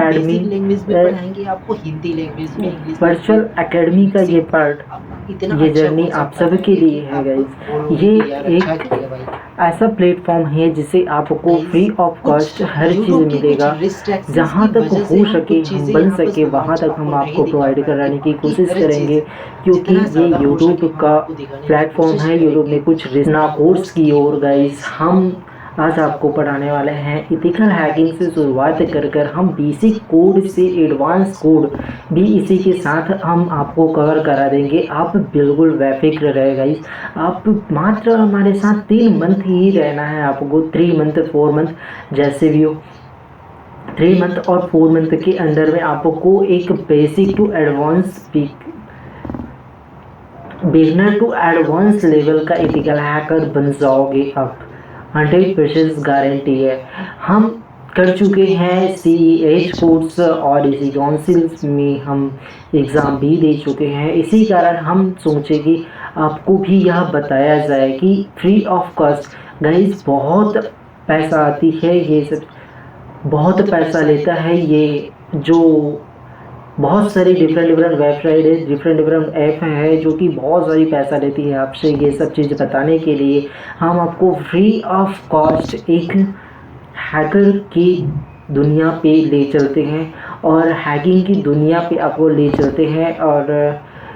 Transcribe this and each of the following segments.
Academy, basic language में पढ़ाएंगे आपको, हिंदी लैंग्वेज में, इंग्लिश वर्चुअल एकेडमी का ये पार्ट, इतना ये अच्छा जर्नी आप कॉन्सेप्ट सबके है लिए कि है आप गाइज। बोलोगे ये कि यार अच्छा एक किया भाई। ऐसा प्लेटफॉर्म है जिसे आपको free of cost her cheese YouTube की कुछ मिलेगा। रिस्ट्रिक्शंस जहाँ की तक वजह से हो हम सके कुछ हम चीज़ें बन यहाँ पे सके वहाँ समाज तक को हम नहीं आपको दिखा प्रोवाइड पाए कि कराने की बाकी कोशिश हर करेंगे, चीज़ क्योंकि जितना ये ज़्यादा हो यूट्यूब सके हम का आपको दिखाने की प्लेटफॉर्म कोशिश है। यूट्यूब करेंगे। ने कुछ रिजना अपना कोर्स की की और ओर गाइस गाइस हम आज आपको पढ़ाने वाले हैं इथिकल हैकिंग से शुरुआत कर हम बेसिक कोड से एडवांस कोड भी इसी के साथ हम आपको कवर करा देंगे। आप बिल्कुल बेफिक्र रहे गाइस। आप मात्र हमारे साथ 3 मंथ ही रहना है आपको, 3 मंथ 4 मंथ जैसे भी हो। 3 मंथ और 4 मंथ के अंदर में आपको एक basic to advance beginner to advance level का एथिकल हैकर बन जाओगे आप। 100% गारंटी है। हम कर चुके हैं CEH कोर्स और इसी काउंसिल्स में हम एग्ज़ाम भी दे चुके हैं। इसी कारण हम सोचे कि आपको भी यह बताया जाए कि फ्री ऑफ कॉस्ट गाइस बहुत पैसा आती है, ये सब बहुत पैसा लेता है। ये जो बहुत सारी डिफरेंट डिफरेंट वेबसाइट है, डिफरेंट डिफरेंट ऐप है जो कि बहुत सारी पैसा लेती है आपसे ये सब चीज़ बताने के लिए। हम आपको फ्री ऑफ कॉस्ट एक हैकर की दुनिया पे ले चलते हैं और हैकिंग की दुनिया पे आपको ले चलते हैं। और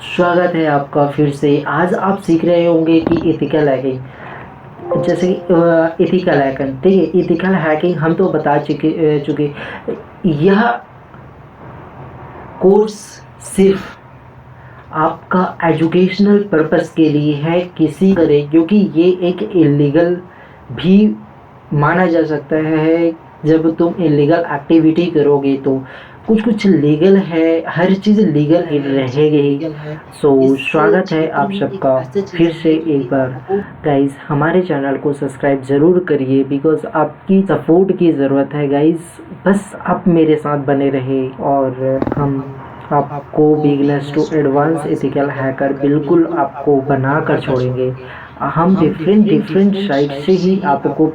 स्वागत है आपका फिर से। आज आप सीख रहे होंगे कि एथिकल हैकिंग, जैसे एथिकल हैकिंग, ठीक है। एथिकल हैकिंग हम तो बता चुके यह कोर्स सिर्फ आपका एजुकेशनल पर्पस के लिए है, किसी करें, क्योंकि ये एक इलीगल भी माना जा सकता है। जब तुम इलीगल एक्टिविटी करोगे तो कुछ कुछ लीगल है, हर चीज़ लीगल रहेगी। सो स्वागत है आप सबका फिर से एक बार गाइस। हमारे चैनल को सब्सक्राइब ज़रूर करिए बिकॉज आपकी सपोर्ट की ज़रूरत है गाइस। बस आप मेरे साथ बने रहे और हम आपको beginners to advance ethical hacker बिल्कुल आपको बना कर छोड़ेंगे। हम डिफरेंट डिफरेंट साइट से ही आपको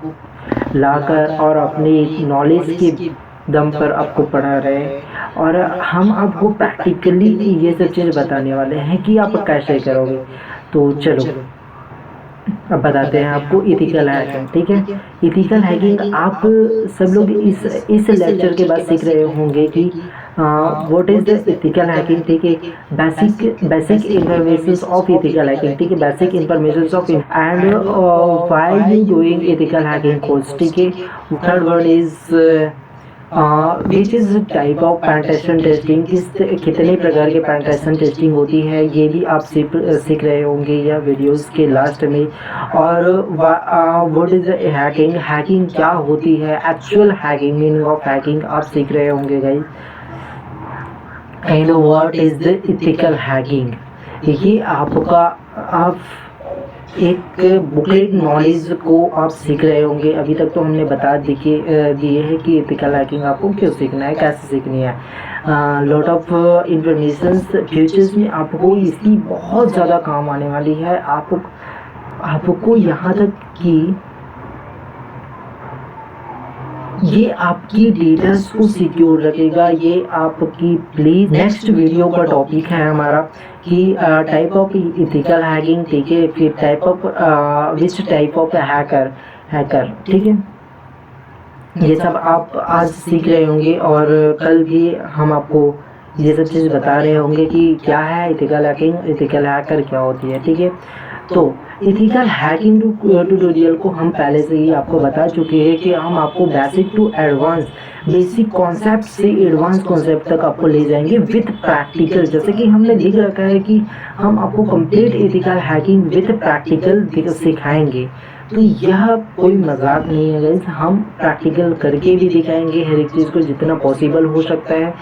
लाकर और अपनी नॉलेज के दम पर आपको पढ़ा रहे हैं और हम आपको प्रैक्टिकली ये सब चीज़ बताने वाले हैं कि आप कैसे करोगे। तो चलो अब बताते हैं आपको इथिकल हैकिंग, ठीक है। इथिकल हैकिंग आप सब लोग इस लेक्चर के बाद सीख रहे होंगे कि what is the ethical hacking, ठीक है। Basic information of ethical hacking, ठीक है। Basic information of and why you doing ethical hacking course, ठीक है। Third word is which is type of penetration testing, कितने प्रकार के पेनिट्रेशन टेस्टिंग होती है ये भी आप सीख रहे होंगे या वीडियोस के लास्ट में। और व्हाट इज़ हैकिंग, हैकिंग क्या होती है, actual hacking meaning of hacking आप सीख रहे होंगे guys. And what is the ethical hacking, ये आपका आप एक बुकलेट नॉलेज को आप सीख रहे होंगे। अभी तक तो हमने बता दिए है कि एथिकल हैकिंग आपको क्यों सीखना है, कैसे सीखनी है। लॉट ऑफ इंफॉर्मेशन फ्यूचर्स में आपको इसकी बहुत ज़्यादा काम आने वाली है। आपको यहाँ तक कि ये आपकी डेटास को सिक्योर रखेगा। ये आपकी प्लीज नेक्स्ट वीडियो का टॉपिक है हमारा कि टाइप ऑफ इथिकल हैकिंग, ठीक है। फिर type of which type of hacker, ठीक है। ये सब आप आज सीख रहे होंगे और कल भी हम आपको ये सब चीज़ बता रहे होंगे कि क्या है इथिकल हैकिंग, इथिकल हैकर क्या होती है, ठीक है। तो इथिकल हैकिंग ट्यूटोरियल को हम पहले से ही आपको बता चुके हैं कि हम आपको basic to advance, basic concept से एडवांस कॉन्सेप्ट तक आपको ले जाएंगे विथ प्रैक्टिकल। जैसे कि हमने लिख रखा है कि हम आपको complete ethical hacking with practical सिखाएंगे। तो यह कोई मजाक नहीं है गाइस, हम प्रैक्टिकल करके भी दिखाएंगे हर एक चीज़ को जितना पॉसिबल हो सकता है।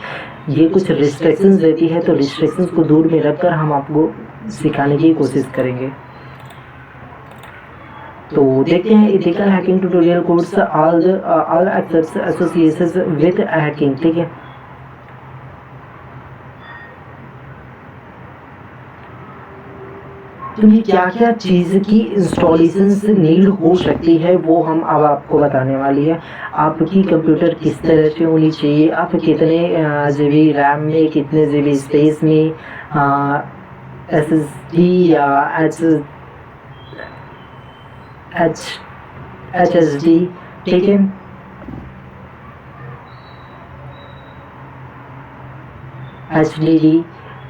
ये कुछ रिस्ट्रिक्शंस देती है तो रिस्ट्रिक्शंस को दूर में रखकर हम आपको सिखाने की कोशिश करेंगे। तो देखते हैं ethical hacking tutorial course all accepts associations with hacking, ठीक है। तुम्हें क्या क्या चीज़ की इंस्टॉलेशन नीड हो सकती है वो हम अब आपको बताने वाली है। आपकी कंप्यूटर किस तरह से होनी चाहिए, आप कितने GB रैम में, कितने GB स्पेस में, SSD या HSD, ठीक है। HDD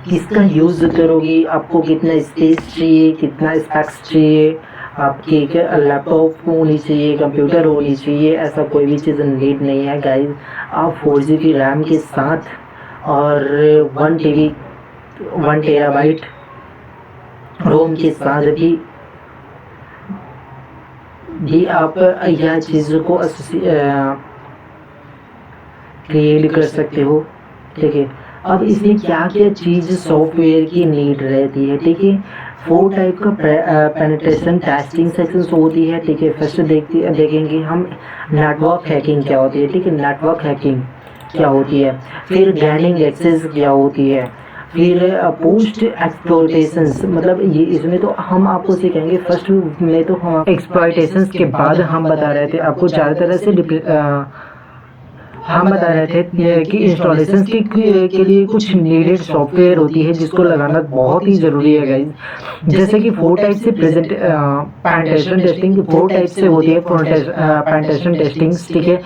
किसका यूज़ करोगी, आपको कितना स्पेस चाहिए, कितना स्पेक्स चाहिए, आपकी लैपटॉप होनी चाहिए, कंप्यूटर होनी चाहिए, ऐसा कोई भी चीज़ नीड नहीं है गाइस। आप 4GB रैम के साथ और 1 टेराबाइट रोम के साथ भी आप यह चीज़ को क्रिएट कर सकते हो, ठीक है। अब इसमें क्या क्या चीज़ सॉफ्टवेयर की नीड रहती है, ठीक है। 4 टाइप का पेनिट्रेशन टेस्टिंग सेक्शंस होती है, ठीक है। फर्स्ट देखेंगे हम नेटवर्क हैकिंग क्या होती है, ठीक है। नेटवर्क हैकिंग क्या होती है, फिर गैनिंग एक्सेस क्या होती है, फिर पोस्ट एक्सप्लॉयटेशंस, मतलब ये इसमें तो हम आपको सिखाएंगे। फर्स्ट में तो हम एक्सप्लॉयटेशंस के बाद हम बता रहे थे आपको चार तरह से हम बता रहे थे कि इंस्टॉलेशन के लिए कुछ नीडेड सॉफ्टवेयर होती है जिसको लगाना बहुत ही ज़रूरी है गाइज। जैसे कि 4 टाइप से पेनिट्रेशन टेस्टिंग 4 टाइप से होती है पेनिट्रेशन टेस्टिंग, ठीक है।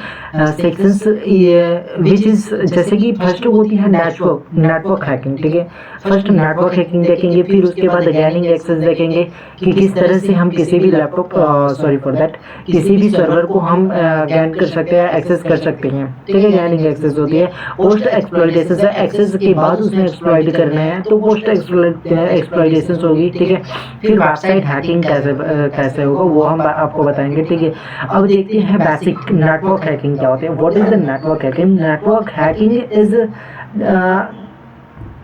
सेक्शंस विच इज जैसे कि फर्स्ट होती है नेटवर्क हैकिंग, ठीक है। फर्स्ट नेटवर्क हैकिंग देखेंगे, फिर उसके बाद गैनिंग एक्सेस देखेंगे कि किस तरह से हम किसी भी लैपटॉप किसी भी सर्वर को हम गैन कर सकते हैं, एक्सेस कर सकते हैं, ठीक है। गैनिंग एक्सेस होती है। पोस्ट एक्सप्लॉयटेशन से एक्सेस के बाद उसमें एक्सप्लॉइट करना है तो पोस्ट एक्सप्लॉयटेशन होगी, ठीक है। फिर वेबसाइट हैकिंग कैसे होगा वो हम आपको बताएंगे, ठीक है। अब देखते हैं बेसिक नेटवर्क हैकिंग क्या होता है। What is the network hacking? Network hacking is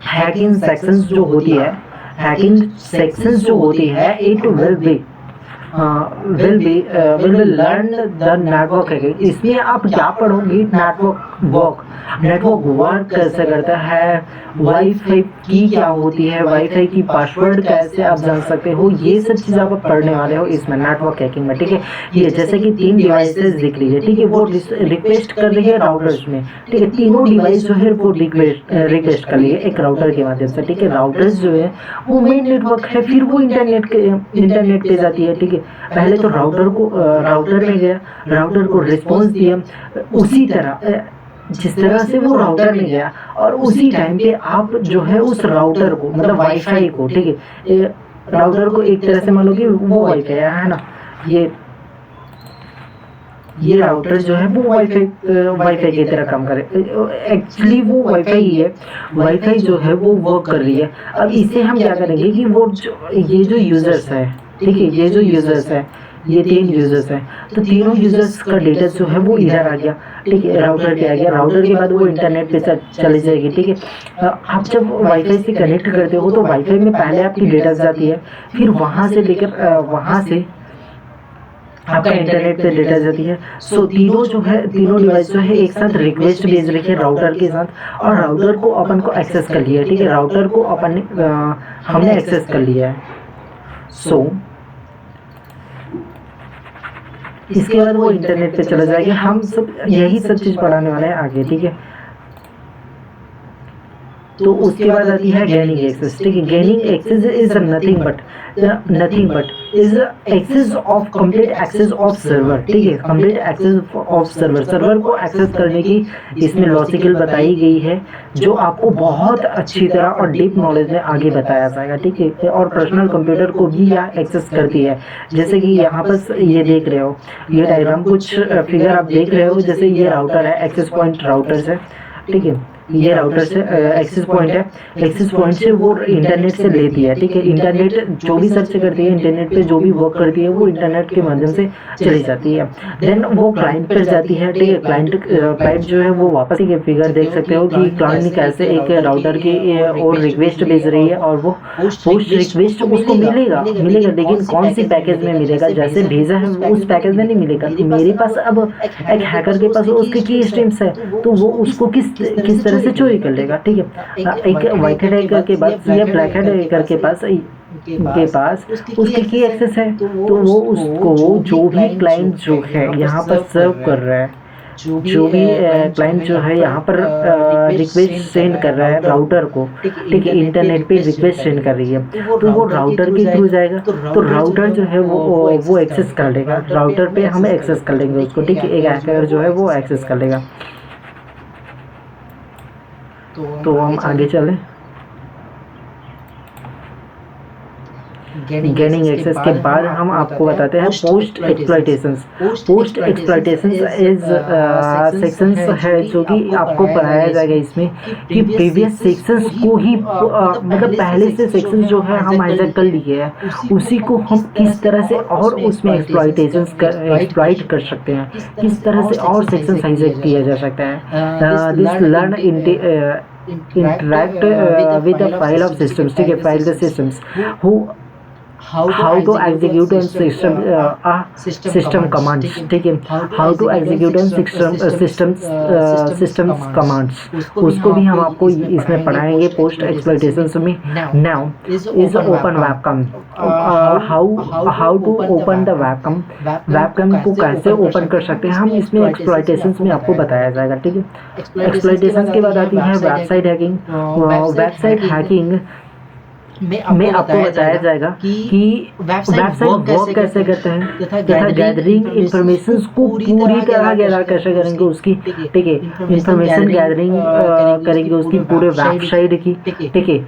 hacking sections जो होती है, हैकिंग सेक्शंस जो होती है, it will be learn the network hacking. इसमें आप क्या पढ़ोगे? नेटवर्क वर्क कैसे करता है, वाईफाई की क्या होती है, वाईफाई की पासवर्ड कैसे आप जान सकते हो, ये सब चीज़ आप पढ़ने वाले हो इसमें नेटवर्क हैकिंग में, ठीक है। ये जैसे कि 3 डिवाइसेस दिख रही है, ठीक है, वो रिक्वेस्ट कर रही है राउटर्स में, ठीक है। तीनों डिवाइस जो है वो रिक्वेस्ट कर रही है एक राउटर के माध्यम से, ठीक है। राउटर्स जो है वो मेन नेटवर्क है, फिर वो इंटरनेट पे जाती है, ठीक है। पहले तो राउटर में गया, राउटर को रिस्पॉन्स दिया, उसी तरह जिस तरह से वो राउटर में गया और उसी टाइम पे आप जो है उस राउटर को, मतलब वाईफाई को, ठीक है, राउटर को एक तरह से मान लो कि वो वाईफाई है ना, ये राउटर जो है वो वाईफाई की तरह काम करे। एक्चुअली वो वाईफाई ही है, वाईफाई जो है वो वर्क कर रही है। अब इससे हम क्या करेंगे कि ये जो यूजर्स है, ठीक है, ये जो यूजर्स है, ये 3 यूजर्स हैं, तो तीनों यूजर्स का डेटा जो है वो इधर आ गया, ठीक है, राउटर पे आ गया। राउटर के बाद वो इंटरनेट पे चली जाएगी, ठीक है। आप जब वाईफाई से कनेक्ट करते हो तो वाईफाई में पहले आपकी डेटा जाती है, फिर वहाँ से आपका इंटरनेट पे डेटा जाती है। सो तीनों डिवाइस जो है एक साथ रिक्वेस्ट भेज रही है राउटर के साथ, और राउटर को अपन को एक्सेस कर लिया है, ठीक है। राउटर को हमने एक्सेस कर लिया है। सो इसके बाद वो इंटरनेट पे चला जाएगा। हम सब यही सब चीज़ पढ़ाने वाले हैं आगे, ठीक है। तो उसके बाद आती है गैनिंग एक्सेस, ठीक है। Gaining access is nothing but is access of complete access of server, ठीक है। कंप्लीट एक्सेस ऑफ सर्वर को एक्सेस करने की इसमें लॉजिकल बताई गई है, जो आपको बहुत अच्छी तरह और डीप नॉलेज में आगे बताया जाएगा, ठीक है। और पर्सनल कंप्यूटर को भी यह एक्सेस करती है। जैसे कि यहाँ पर ये देख रहे हो, ये डायग्राम कुछ फिगर आप देख रहे हो, जैसे ये राउटर है, एक्सेस पॉइंट राउटर है, ठीक है। ये राउटर से एक्सेस पॉइंट है, एक्सेस पॉइंट से वो इंटरनेट से लेती है, ठीक है। इंटरनेट जो भी सर्च करती है, इंटरनेट पे जो भी वर्क करती है वो इंटरनेट के माध्यम से चली जाती है। देन वो क्लाइंट पर जाती है, ठीक है। क्लाइंट जो है वो वापस ही फिगर देख सकते हो कि क्लाइंट कैसे एक राउटर की और रिक्वेस्ट भेज रही है, और वो पोस्ट रिक्वेस्ट उसको मिलेगा, लेकिन कौन सी पैकेज में मिलेगा, जैसे भेजा है उस पैकेज में नहीं मिलेगा। मेरे पास अब एक हैकर के पास उसके की स्ट्रीम्स है, तो वो उसको किस तरह से चोरी कर लेगा, ठीक है। एक व्हाइट हेड हैकर के पास या ब्लैक हेड हैकर के पास के पास उसकी की एक्सेस है, तो वो उसको जो भी क्लाइंट जो है यहाँ पर सर्व कर रहा है, जो भी क्लाइंट जो है यहाँ पर रिक्वेस्ट सेंड कर रहा है राउटर को, ठीक है, इंटरनेट पे रिक्वेस्ट सेंड कर रही है, तो वो राउटर के थ्रू जाएगा, तो राउटर जो है वो एक्सेस कर लेगा, राउटर पे हम एक्सेस कर लेंगे उसको, ठीक है, एक हैकर जो है वो एक्सेस कर लेगा। तो हम आगे चलें। गेनिंग एक्सेस के बाद हम आपको बताते हैं पोस्ट एक्सप्लॉयटेशंस। पोस्ट एक्सप्लॉयटेशंस इज सेक्शंस है जो कि आपको पढ़ाया जाएगा इसमें कि प्रीवियस सेक्शंस को ही मतलब पहले से सेक्शंस जो है हम हाईजैक कर लिए हैं, उसी को हम किस तरह से और उसमें एक्सप्लॉइट कर सकते हैं, किस तरह से और सेक्शंस हाईजैक किया जा सकता है। This learn interact with the file of systems, ठीक है, file the systems who how to execute on system commands, ठीक है, how to execute on systems commands, उसको भी हम आपको इसमें पढ़ाएंगे पोस्ट एक्सप्लॉयटेशंस में। now is open webcam, how to open the webcam को कैसे ओपन कर सकते हैं हम इसमें एक्सप्लॉयटेशंस में आपको बताया जाएगा, ठीक है। एक्सप्लॉयटेशंस के बाद आती है वेबसाइट हैकिंग। वेबसाइट हैकिंग में आपको बताया जाएगा कि वेबसाइट वर्क कैसे करते हैं तथा गैदरिंग इंफॉर्मेशन को पूरी तरह गैदर कैसे करेंगे उसकी, ठीक है, इंफॉर्मेशन गैदरिंग करेंगे उसकी पूरे वेबसाइट की, ठीक है,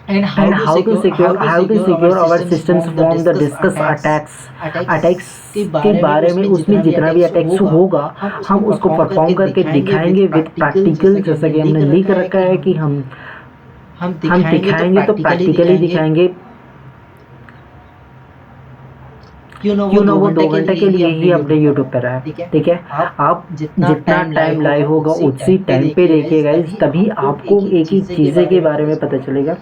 and how to secure our systems from the discuss attacks के बारे में, उसमें जितना भी अटैक्स होगा हम उसको परफॉर्म करके दिखाएंगे विद प्रैक्टिकल, जैसा कि हमने लिख रखा है कि हम दिखाएंगे तो प्रैक्टिकली दिखाएंगे। क्यों ना वो 2 घंटे के लिए ही अपने यूट्यूब पर है, ठीक है, आप जितना टाइम लाइव होगा उसी टाइम पे देखिएगा, तभी आपको एक ही चीज़ें के बारे में पता चलेगा।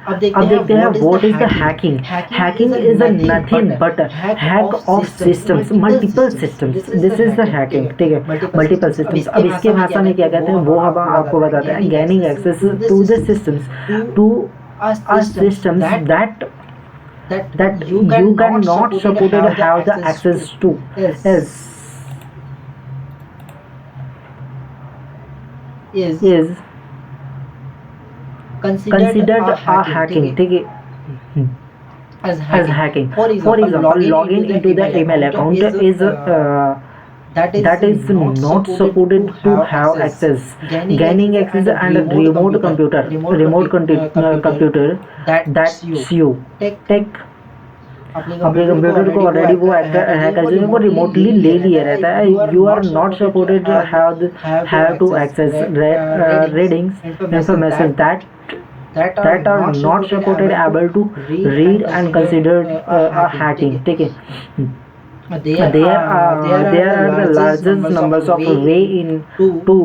अब देखते हैं what is the hacking. Hacking is a nothing but hack of systems, multiple systems, this is the hacking, ठीक है, मल्टीपल सिस्टम्स। अब इसके भाषा में क्या कहते हैं वो हम आपको बताते हैं। Gaining access to the systems, to a systems that you cannot supported have the access to is considered a hacking, ठीक है, as hacking. For example, logging into the email account is that is not supported to have access. Gaining access and remote computer that's you take अपने computer को already वो hacker जो है वो remotely ले लिया रहता है। You are not supported have to access readings information that are not supported able to read and considered hacking, ठीक है। There are the largest numbers of way in to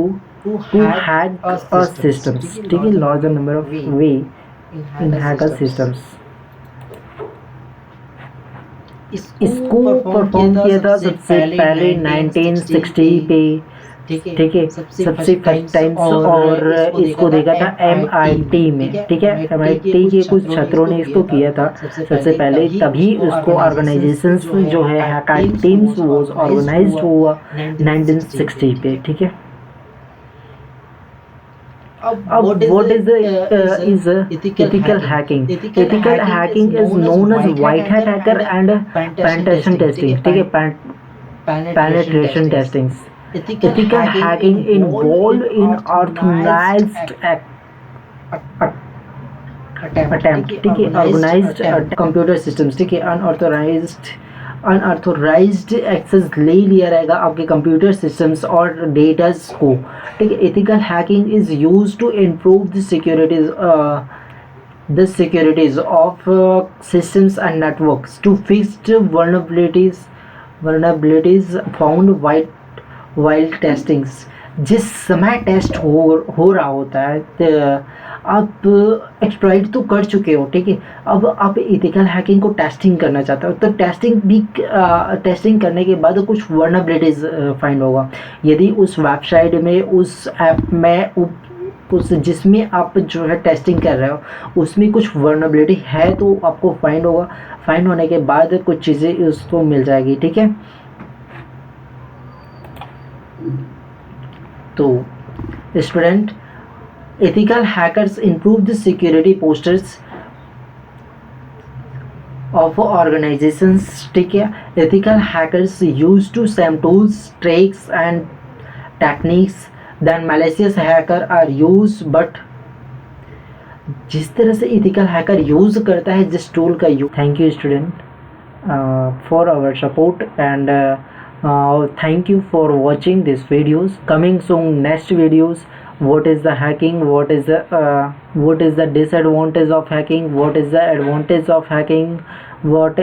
hack a systems, ठीक है, larger number of way in hack a systems। इसको perform किया था सबसे पहले 1960 पे, ठीक है, सबसे फर्स्ट टाइम, और इसको देखा था MIT में, ठीक है, MIT के कुछ छात्रों ने इसको किया था सबसे पहले, तभी उसको ऑर्गेनाइजेशंस जो है हैकर टीम्स वो ऑर्गेनाइज्ड हुआ 1960 पे, ठीक है। अब what is ethical hacking? Ethical hacking is known as white hat hacker and penetration testing, ठीक है, penetration testing। Ethical hacking involved in organized attempt, ठीक है, organized computer systems, ठीक है, अनऑथोराइज्ड एक्सेस ले लिया रहेगा आपके कंप्यूटर सिस्टम्स और डेटास को, ठीक है। Ethical hacking is used to improve the securities of systems and networks to fix vulnerabilities found while testings. जिस समय टेस्ट हो रहा होता है, आप एक्सप्लॉइट तो कर चुके हो, ठीक है, अब आप एथिकल हैकिंग को टेस्टिंग करना चाहते हो, तो टेस्टिंग करने के बाद कुछ वर्नबिलिटीज फाइंड होगा। यदि उस वेबसाइट में, उस ऐप में आप उस जिसमें आप जो है टेस्टिंग कर रहे हो उसमें कुछ वर्नेबिलिटी है तो आपको फाइंड होगा, फाइंड होने के बाद कुछ चीज़ें उसको मिल जाएगी, ठीक है। तो student, ethical hackers improve the security posters of organizations, ठीक है। ethical hackers use to same tools, tricks and techniques than malicious hacker are used, but जिस तरह से ethical hacker यूज करता है जिस टूल का use. Thank you student for our support, and thank you for watching these videos. Coming soon next videos, what is the hacking, what is the disadvantage of hacking, what is the advantage of hacking, what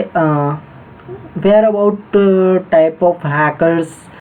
where about type of hackers,